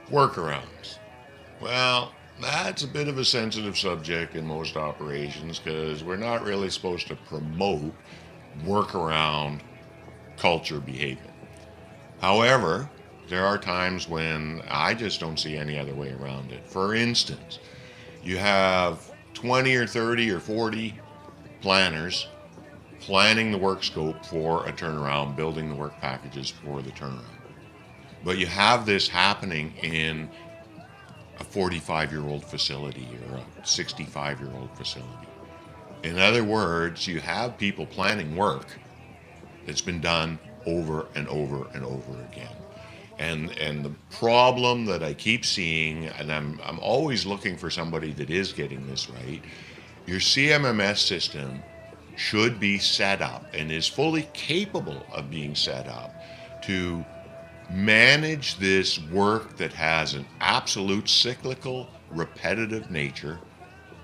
Workarounds. Well, that's a bit of a sensitive subject in most operations because we're not really supposed to promote workaround culture behavior. However, there are times when I just don't see any other way around it. For instance, you have 20 or 30 or 40 planners planning the work scope for a turnaround, building the work packages for the turnaround. But you have this happening in a 45-year-old facility or a 65-year-old facility. In other words, you have people planning work that's been done over and over and over again. And the problem that I keep seeing, and I'm always looking for somebody that is getting this right, your CMMS system should be set up and is fully capable of being set up to manage this work that has an absolute cyclical, repetitive nature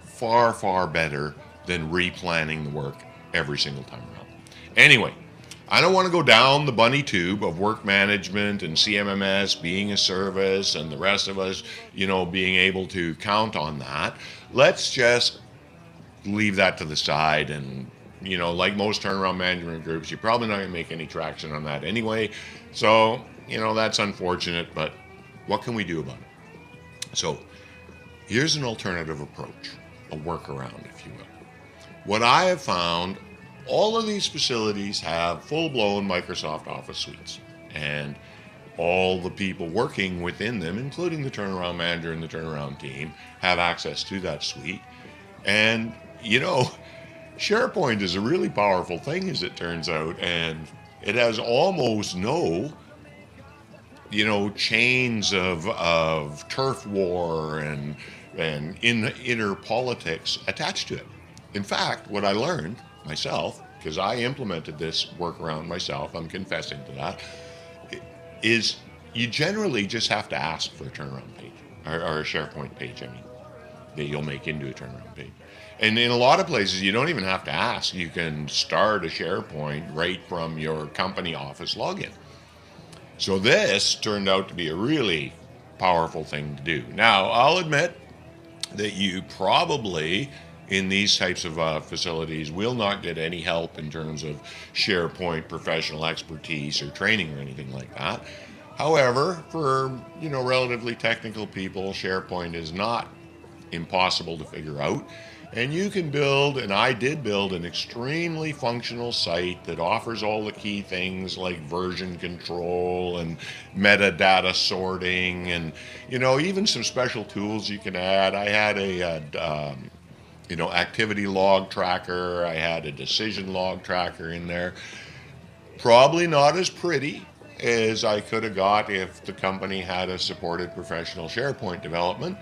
far, far better than replanning the work every single time around. Anyway, I don't want to go down the bunny tube of work management and CMMS being a service and the rest of us, being able to count on that. Let's just leave that to the side and like most turnaround management groups, you're probably not going to make any traction on that anyway. So, that's unfortunate, but what can we do about it? So, here's an alternative approach, a workaround, if you will. What I have found, all of these facilities have full-blown Microsoft Office suites, and all the people working within them, including the turnaround manager and the turnaround team, have access to that suite. And, SharePoint is a really powerful thing, as it turns out, and it has almost no, chains of turf war and inner politics attached to it. In fact, what I learned myself, because I implemented this workaround myself, I'm confessing to that, is you generally just have to ask for a turnaround page, or a SharePoint page, that you'll make into a turnaround page. And in a lot of places, you don't even have to ask. You can start a SharePoint right from your company office login. So this turned out to be a really powerful thing to do. Now, I'll admit that you probably, in these types of facilities, will not get any help in terms of SharePoint professional expertise or training or anything like that. However, for relatively technical people, SharePoint is not impossible to figure out. And you can build, and I did build, an extremely functional site that offers all the key things like version control and metadata sorting and, even some special tools you can add. I had a activity log tracker. I had a decision log tracker in there. Probably not as pretty as I could have got if the company had a supported professional SharePoint development,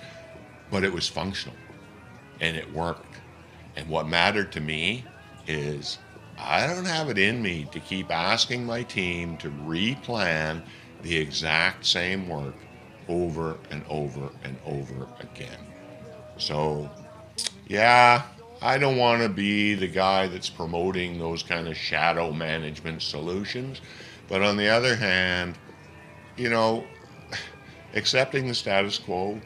but it was functional and it worked. And what mattered to me is I don't have it in me to keep asking my team to replan the exact same work over and over and over again. So, yeah, I don't want to be the guy that's promoting those kind of shadow management solutions. But on the other hand, accepting the status quo,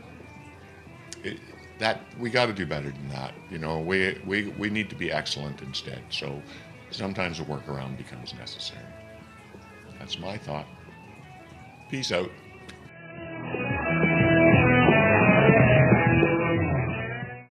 that we got to do better than that. We need to be excellent instead. So sometimes a workaround becomes necessary. That's my thought. Peace out.